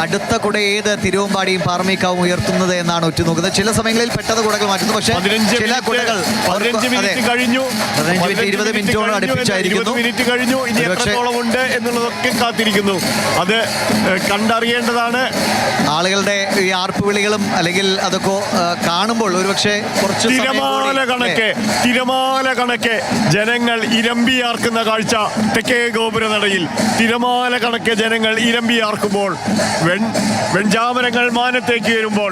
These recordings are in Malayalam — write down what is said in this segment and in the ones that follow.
അടുത്ത കുട ഏത് തിരുവമ്പാടിയും പാറമേക്കാവും ഉയർത്തുന്നത് എന്നാണ് ഉറ്റുനോക്കുന്നത്. ചില സമയങ്ങളിൽ പെട്ടെന്ന് കുടകൾ മാറ്റുന്നു, പക്ഷേ ചില കുടകൾ 15 മിനിറ്റ് കഴിഞ്ഞു, 20 മിനിറ്റോട് അടുപ്പിച്ചായിരിക്കുന്നു. മിനിറ്റ് കഴിഞ്ഞു, ഇനി എത്രത്തോളം ഉണ്ട് എന്നുള്ളതൊക്കെ കാത്തിരിക്കുന്നു. അത് കണ്ടറിയേണ്ടതാണ്. ആളുകളുടെ ഈ ആർപ്പുവിളികളും അല്ലെങ്കിൽ അതൊക്കെ കാണുമ്പോൾ ഒരുപക്ഷെ കുറച്ച് തിരമാല കണക്കെ ജനങ്ങൾ ഇരമ്പിയാർക്കുന്ന കാഴ്ച തെക്കേ ഗോപുരനടയിൽ. തിരമാല കണക്കെ ജനങ്ങൾ ഇരമ്പിയാർക്കുമ്പോൾ, വെഞ്ചാമരങ്ങൾ മാനത്തേക്ക് വരുമ്പോൾ,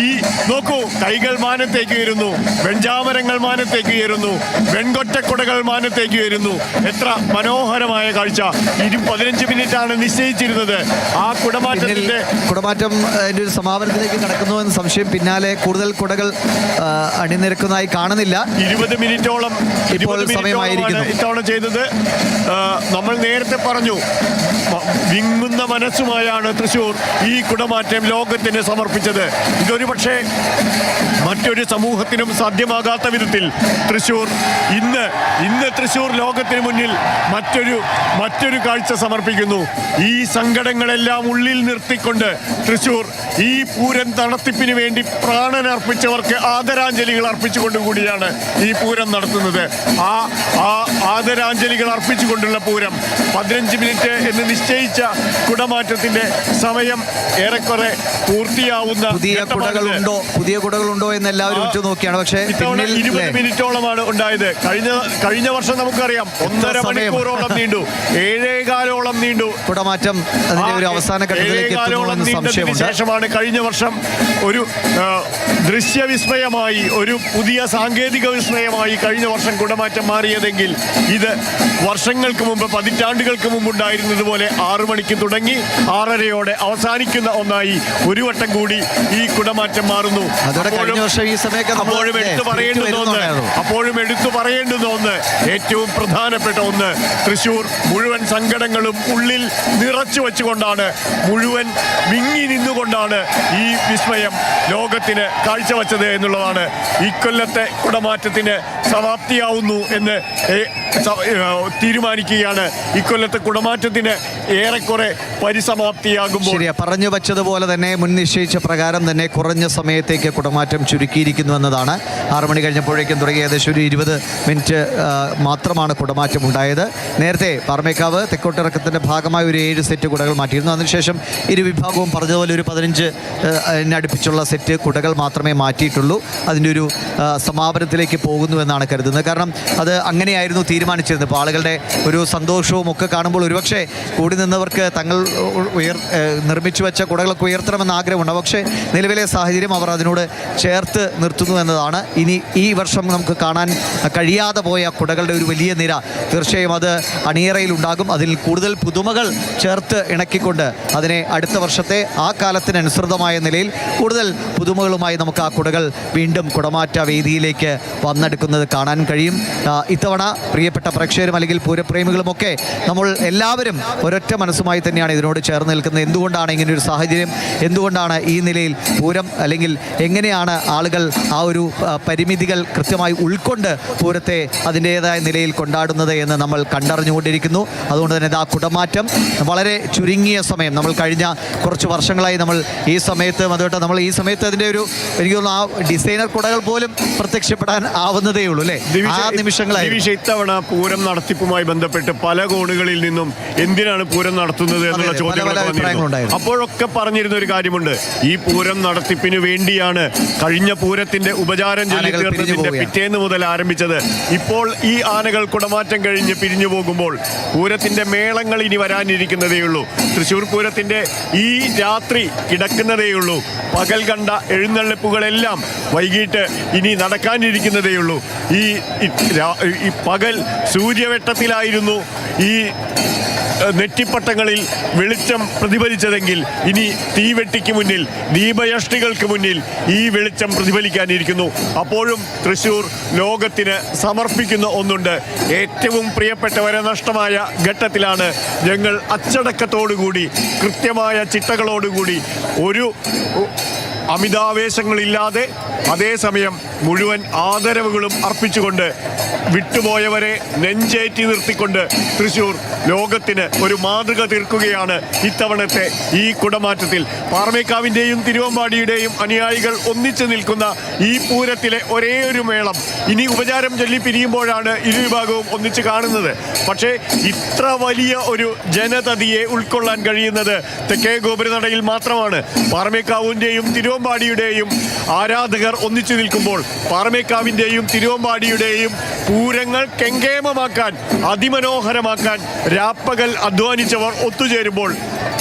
ഈ നോക്കൂ, കൈകൾ മാനത്തേക്ക് ഉയരുന്നു, വെഞ്ചാമരങ്ങൾ മാനത്തേക്ക് ഉയരുന്നു, വെൺകൊറ്റക്കുടകൾ മാനത്തേക്ക് ഉയരുന്നു. എത്ര മനോഹരമായ കാഴ്ച! 15 മിനിറ്റാണ് നിശ്ചയിച്ചിരുന്നത്. ആ കുടമാറ്റം ഒരു സമാപനത്തിലേക്ക് കടക്കുന്നു എന്ന സംശയം. പിന്നാലെ കൂടുതൽ കുടകൾ അണിനിരക്കുന്നതായി കാണുന്നില്ല. 20 മിനിറ്റോളം സമയമായിരിക്കുന്നു ഇത്തവണ ചെയ്തത്. നമ്മൾ നേരത്തെ പറഞ്ഞു, വിങ്ങുന്ന മനസ്സുമായാണ് തൃശ്ശൂർ ഈ കുടമാറ്റം ലോകത്തിന് സമർപ്പിച്ചത്. ഇതൊരു പക്ഷേ മറ്റൊരു സമൂഹത്തിനും സാധ്യമാകാത്ത വിധത്തിൽ തൃശ്ശൂർ ഇന്ന് തൃശ്ശൂർ ലോകത്തിന് മുന്നിൽ മറ്റൊരു കാഴ്ച സമർപ്പിക്കുന്നു. ഈ സങ്കടങ്ങളെല്ലാം ഉള്ളിൽ നിർത്തിക്കൊണ്ട് തൃശ്ശൂർ ഈ പൂരം നടത്തിപ്പിന് വേണ്ടി പ്രാണനർപ്പിച്ചവർക്ക് ആദരാഞ്ജലികൾ അർപ്പിച്ചുകൊണ്ട് കൂടിയാണ് ഈ പൂരം നടത്തുന്നത്. ആ ആദരാഞ്ജലികൾ അർപ്പിച്ചുകൊണ്ടുള്ള പൂരം 15 മിനിറ്റ് എന്ന് നിശ്ചയിച്ച കുടമാറ്റത്തിന്റെ സമയം ഏറെക്കുറെ പൂർത്തിയാവുന്ന പുതിയ കുടകളുണ്ടോ എന്ന് എല്ലാവരും ഉറ്റുനോക്കിയാണ്. പക്ഷേ 20 മിനിറ്റോളമാണ് ഉണ്ടായത്. കഴിഞ്ഞ വർഷം നമുക്കറിയാം 1.5 മണിക്കൂറോളം നീണ്ടു, 7.25 നീണ്ടു കുടമാറ്റം. അതിന്റെ ഒരു അവസാന ഘട്ടത്തിലേക്ക് ശേഷമാണ് കഴിഞ്ഞ വർഷം ഒരു ദൃശ്യവിസ്മയമായി, ഒരു പുതിയ സാങ്കേതിക വിസ്മയമായി കഴിഞ്ഞ വർഷം കുടമാറ്റം മാറിയതെങ്കിൽ ഇത് വർഷങ്ങൾക്ക് മുമ്പ്, പതിറ്റാണ്ടുകൾക്ക് മുമ്പ് ഉണ്ടായിരുന്നതുപോലെ 6 മണിക്ക് തുടങ്ങി 6:30 അവസാനിക്കുന്ന ഒന്നായി ഒരു വട്ടം കൂടി ഈ കുടമാറ്റം മാറുന്നു. അപ്പോഴും എടുത്തു പറയേണ്ടുന്ന ഒന്ന്, ഏറ്റവും പ്രധാനപ്പെട്ട ഒന്ന്, തൃശ്ശൂർ മുഴുവൻ സങ്കടങ്ങളും ഉള്ളിൽ നിറച്ചു വെച്ചുകൊണ്ടാണ്, മുഴുവൻ വിങ്ങി നിന്നുകൊണ്ടാണ് ഈ വിസ്മയം ലോകത്തിന് കാഴ്ചവെച്ചത് എന്നുള്ളതാണ്. ഇക്കൊല്ലത്തെ കുടമാറ്റത്തിന് സമാപ്തിയാവുന്നു എന്ന് തീരുമാനിക്കുകയാണ്. ഇക്കൊല്ലത്തെ കുടമാറ്റത്തിന് ഏറെക്കുറെ പരിസമാപ്തിയാകുമ്പോൾ പറഞ്ഞു വച്ചതുപോലെ തന്നെ മുൻ നിശ്ചയിച്ച പ്രകാരം തന്നെ കുറഞ്ഞ സമയത്തേക്ക് കുടമാറ്റം ചുരുക്കിയിരിക്കുന്നു എന്നതാണ്. 6 മണി കഴിഞ്ഞപ്പോഴേക്കും തുടങ്ങി ഏകദേശം ഒരു 20 മിനിറ്റ് മാത്രമാണ് കുടമാറ്റം ഉണ്ടായത്. നേരത്തെ പാറമേക്കാവ് തെക്കോട്ടിറക്കത്തിൻ്റെ ഭാഗമായി ഒരു 7 സെറ്റ് കുടകൾ മാറ്റിയിരുന്നു. അതിനുശേഷം ഇരുവിഭാഗവും പറഞ്ഞതുപോലെ ഒരു 15 അടുപ്പിച്ചുള്ള സെറ്റ് കുടകൾ മാത്രമേ മാറ്റിയിട്ടുള്ളൂ. അതിൻ്റെ ഒരു സമാപനത്തിലേക്ക് പോകുന്നു എന്നാണ് കരുതുന്നത്. കാരണം അത് അങ്ങനെയായിരുന്നു തീരുമാനിച്ചിരുന്നത്. ഇപ്പോൾ ആളുകളുടെ ഒരു സന്തോഷവും ഒക്കെ കാണുമ്പോൾ ഒരുപക്ഷെ കൂടി നിന്നവർക്ക് തങ്ങൾ നിർമ്മിച്ചു വെച്ച കുടകളൊക്കെ ഉയർത്തണമെന്ന് ആഗ്രഹമുണ്ട്. പക്ഷേ നിലവിലെ സാഹചര്യം അവർ അതിനോട് ചേർത്ത് നിർത്തുന്നു എന്നതാണ്. ഇനി ഈ വർഷം നമുക്ക് കാണാൻ കഴിയാതെ പോയ കുടകളുടെ ഒരു വലിയ നിര തീർച്ചയായും അത് അണിയറയിലുണ്ടാകും. അതിൽ കൂടുതൽ പുതുമകൾ ചേർത്ത് ഇണക്കിക്കൊണ്ട് അതിനെ അടുത്ത വർഷത്തെ ആ കാലത്തിനനുസൃതമായ നിലയിൽ കൂടുതൽ പുതുമകളുമായി നമുക്ക് ആ കുടകൾ വീണ്ടും കുടമാറ്റ വേദിയിലേക്ക് വന്നെടുക്കുന്നത് കാണാൻ കഴിയും. ഇത്തവണ പ്രിയപ്പെട്ട പ്രേക്ഷകരും അല്ലെങ്കിൽ പൂരപ്രേമികളുമൊക്കെ നമ്മൾ എല്ലാവരും ഒരൊറ്റ മനസ്സുമായി തന്നെയാണ് ഇതിനോട് ചേർന്ന് നിൽക്കുന്നത്. എന്തുകൊണ്ടാണ് ഇങ്ങനെയൊരു സാഹചര്യം, എന്തുകൊണ്ടാണ് ഈ നിലയിൽ പൂരം, അല്ലെങ്കിൽ എങ്ങനെയാണ് ആളുകൾ ആ ഒരു പരിമിതികൾ കൃത്യമായി ഉൾക്കൊണ്ട് പൂരത്തെ അതിൻ്റേതായ നിലയിൽ കൊണ്ടാടുന്നത് എന്ന് നമ്മൾ കണ്ടറിഞ്ഞുകൊണ്ടിരിക്കുന്നു. അതുകൊണ്ട് തന്നെ ആ കുടമാറ്റം വളരെ ചുരുങ്ങിയ സമയം, നമ്മൾ കഴിഞ്ഞ കുറച്ച് വർഷങ്ങളായി നമ്മൾ ഈ സമയത്ത് നമ്മൾ ഈ സമയത്ത് അതിൻ്റെ ഒരു എനിക്ക് തോന്നുന്നു ആ ഡിസൈനർ കുടകൾ പോലും പ്രത്യക്ഷപ്പെടാൻ ആവുന്നതേ ഉള്ളൂ അല്ലേ? ആ നിമിഷങ്ങളായി ഇത്തവണ പൂരം നടത്തിപ്പുമായി ബന്ധപ്പെട്ട് പല കോണുകളിൽ നിന്നും എന്തിനാണ് പൂരം നടത്തുന്നത് എന്നുള്ള ചോദ്യങ്ങൾ അപ്പോഴൊക്കെ പറഞ്ഞിരുന്ന ഒരു കാര്യമുണ്ട്. ഈ പൂരം നടത്തിപ്പിന് വേണ്ടിയാണ് കഴിഞ്ഞ പൂരത്തിന്റെ ഉപചാരം ചൊല്ലി തീർന്നതിന്റെ പിറ്റേന്ന് മുതൽ ആരംഭിച്ചത്. ഇപ്പോൾ ഈ ആനകൾ കുടമാറ്റം കഴിഞ്ഞ് പിരിഞ്ഞു പോകുമ്പോൾ പൂരത്തിന്റെ മേളങ്ങൾ ഇനി വരാനിരിക്കുന്നതേയുള്ളൂ. തൃശ്ശൂർ പൂരത്തിന്റെ ഈ രാത്രി കിടക്കുന്നതേയുള്ളൂ. പകൽ കണ്ട എഴുന്നള്ളിപ്പുകളെല്ലാം വൈകിട്ട് ഇനി നടക്കാനിരിക്കുന്നതേയുള്ളൂ. ഈ പകൽ സൂര്യവെട്ടത്തിലായിരുന്നു ഈ നെറ്റിപ്പട്ടങ്ങളിൽ വെളിച്ചം പ്രതിഫലിച്ചതെങ്കിൽ ഇനി തീവെട്ടിക്ക് മുന്നിൽ, ദീപയഷ്ടികൾക്ക് മുന്നിൽ ഈ വെളിച്ചം പ്രതിഫലിക്കാനിരിക്കുന്നു. അപ്പോഴും തൃശ്ശൂർ ലോകത്തിന് സമർപ്പിക്കുന്ന ഒന്നുണ്ട്. ഏറ്റവും പ്രിയപ്പെട്ടവരെ നഷ്ടമായ ഘട്ടത്തിലാണ് ഞങ്ങൾ അച്ചടക്കത്തോടുകൂടി, കൃത്യമായ ചിട്ടകളോടുകൂടി, ഒരു അമിതാവേശങ്ങളില്ലാതെ അതേസമയം മുഴുവൻ ആദരവുകളും അർപ്പിച്ചുകൊണ്ട് വിട്ടുപോയവരെ നെഞ്ചേറ്റി നിർത്തിക്കൊണ്ട് തൃശ്ശൂർ ലോകത്തിന് ഒരു മാതൃക തീർക്കുകയാണ് ഇത്തവണത്തെ ഈ കുടമാറ്റത്തിൽ. പാറമേക്കാവിൻ്റെയും തിരുവമ്പാടിയുടെയും അനുയായികൾ ഒന്നിച്ചു നിൽക്കുന്ന ഈ പൂരത്തിലെ ഒരേ ഒരു മേളം ഇനി ഉപചാരം ചൊല്ലി പിരിയുമ്പോഴാണ് ഇരുവിഭാഗവും ഒന്നിച്ച് കാണുന്നത്. പക്ഷേ ഇത്ര വലിയ ഒരു ജനതതിയെ ഉൾക്കൊള്ളാൻ കഴിയുന്നത് തെക്കേ ഗോപുരനടയിൽ മാത്രമാണ്. പാറമേക്കാവിൻ്റെയും തിരുവമ്പാടിയുടെയും ആരാധകർ ഒന്നിച്ചു നിൽക്കുമ്പോൾ പാറമേക്കാവിൻ്റെയും തിരുവമ്പാടിയുടെയും പൂരങ്ങൾ കെങ്കേമമാക്കാൻ, അതിമനോഹരമാക്കാൻ രാപ്പകൽ അധ്വാനിച്ചവർ ഒത്തുചേരുമ്പോൾ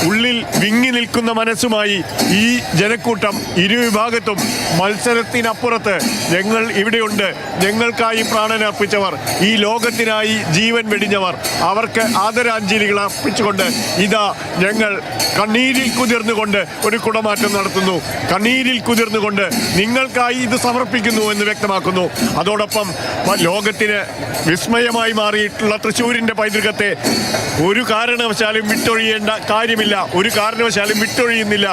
ഉള്ളിൽ വിങ്ങി നിൽക്കുന്ന മനസ്സുമായി ഈ ജനക്കൂട്ടം ഇരുവിഭാഗത്തും മത്സരത്തിനപ്പുറത്ത് ഞങ്ങൾ ഇവിടെയുണ്ട്, ഞങ്ങൾക്കായി പ്രാണനർപ്പിച്ചവർ, ഈ ലോകത്തിനായി ജീവൻ വെടിഞ്ഞവർ, അവർക്ക് ആദരാഞ്ജലികൾ അർപ്പിച്ചുകൊണ്ട് ഇതാ ഞങ്ങൾ കണ്ണീരിൽ കുതിർന്നുകൊണ്ട് ഒരു കുടമാറ്റം നടത്തുന്നു. കണ്ണീരിൽ കുതിർന്നുകൊണ്ട് നിങ്ങൾക്കായി ഇത് സമർപ്പിക്കുന്നു എന്ന് വ്യക്തമാക്കുന്നു. അതോടൊപ്പം ലോകത്തിന് വിസ്മയമായി മാറിയിട്ടുള്ള തൃശ്ശൂരിൻ്റെ പൈതൃകത്തെ ഒരു കാരണവശാലും വിട്ടൊഴിയേണ്ട കാര്യമില്ല, ഒരു കാരണവശാലും വിട്ടൊഴിയുന്നില്ല.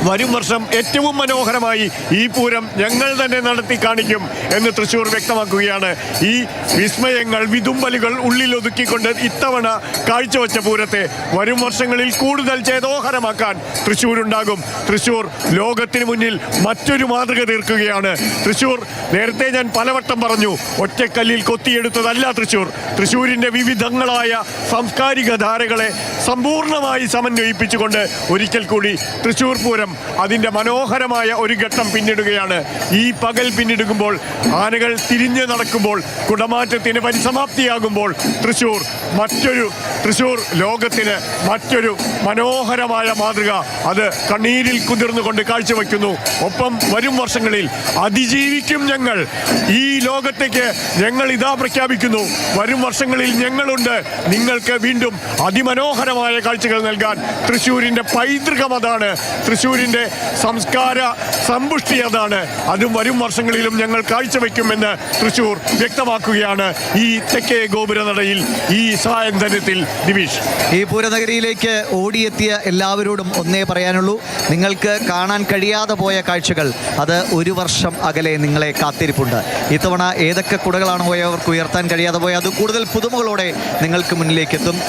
വരും വർഷം ഏറ്റവും മനോഹരമായി ഈ പൂരം ഞങ്ങൾ തന്നെ നടത്തി കാണിക്കും എന്ന് തൃശ്ശൂർ വ്യക്തമാക്കുകയാണ്. ഈ വിസ്മയങ്ങൾ, വിതുമ്പലുകൾ ഉള്ളിലൊതുക്കിക്കൊണ്ട് ഇത്തവണ കാഴ്ചവെച്ച പൂരത്തെ വരും വർഷങ്ങളിൽ കൂടുതൽ ചേതോഹരമാക്കാൻ തൃശ്ശൂരുണ്ടാകും. തൃശ്ശൂർ ലോകത്തിന് മുന്നിൽ മറ്റൊരു മാതൃക തീർക്കുകയാണ്. തൃശ്ശൂർ, നേരത്തെ ഞാൻ പലവട്ടം പറഞ്ഞു, ഒറ്റക്കല്ലിൽ കൊത്തിയെടുത്തതല്ല തൃശ്ശൂർ. തൃശ്ശൂരിൻ്റെ വിവിധങ്ങളായ സാംസ്കാരിക ധാരകളെ സമ്പൂർണ്ണമായി സമന്വയിപ്പിച്ചുകൊണ്ട് ഒരിക്കൽ കൂടി തൃശ്ശൂർ പൂരം അതിൻ്റെ മനോഹരമായ ഒരു ഘട്ടം പിന്നിടുകയാണ്. ഈ പകൽ പിന്നിടുമ്പോൾ, ആനകൾ തിരിഞ്ഞു നടക്കുമ്പോൾ, കുടമാറ്റത്തിന് പരിസമാപ്തിയാകുമ്പോൾ തൃശ്ശൂർ ലോകത്തിന് മറ്റൊരു മനോഹരമായ മാതൃക അത് കണ്ണീരിൽ കുതിർന്നുകൊണ്ട് കാഴ്ചവെക്കുന്നു. ഒപ്പം വരും വർഷങ്ങളിൽ അതിജീവിക്കും ഞങ്ങൾ. ഈ ലോകത്തേക്ക് ഞങ്ങൾ ഇതാ പ്രഖ്യാപിക്കുന്നു, വരും വർഷങ്ങളിൽ ഞങ്ങളുണ്ട്. നിങ്ങൾക്ക് വീണ്ടും അതിമനോഹരമായ കാഴ്ചകൾ നൽകാൻ. തൃശ്ശൂരിൻ്റെ പൈതൃകം അതാണ്, തൃശ്ശൂരിൻ്റെ സംസ്കാര സമ്പുഷ്ടി അതാണ്. അതും വരും വർഷങ്ങളിലും ഞങ്ങൾ കാഴ്ചവെക്കുമെന്ന് തൃശ്ശൂർ വ്യക്തമാക്കുകയാണ് ഈ തെക്കേ ഗോപുരനടയിൽ ഈ സായന്തനത്തിൽ. ദിവിഷ്, ഈ പൂരനഗരിയിലേക്ക് ഓടിയെത്തിയ എല്ലാവരോടും ഒന്നേ പറയാനുള്ളൂ, നിങ്ങൾക്ക് കാണാൻ കഴിയാതെ പോയ കാഴ്ചകൾ അത് ഒരു വർഷം അകലെ നിങ്ങളെ കാത്തിരിപ്പുണ്ട്. ഇത്തവണ ഏതൊക്കെ കുടകളാണ് പോയവർക്ക് ഉയർത്താൻ കഴിയാതെ പോയ അത് കൂടുതൽ പുതുമകളോടെ നിങ്ങൾക്ക് മുന്നിലേക്ക് എത്തും.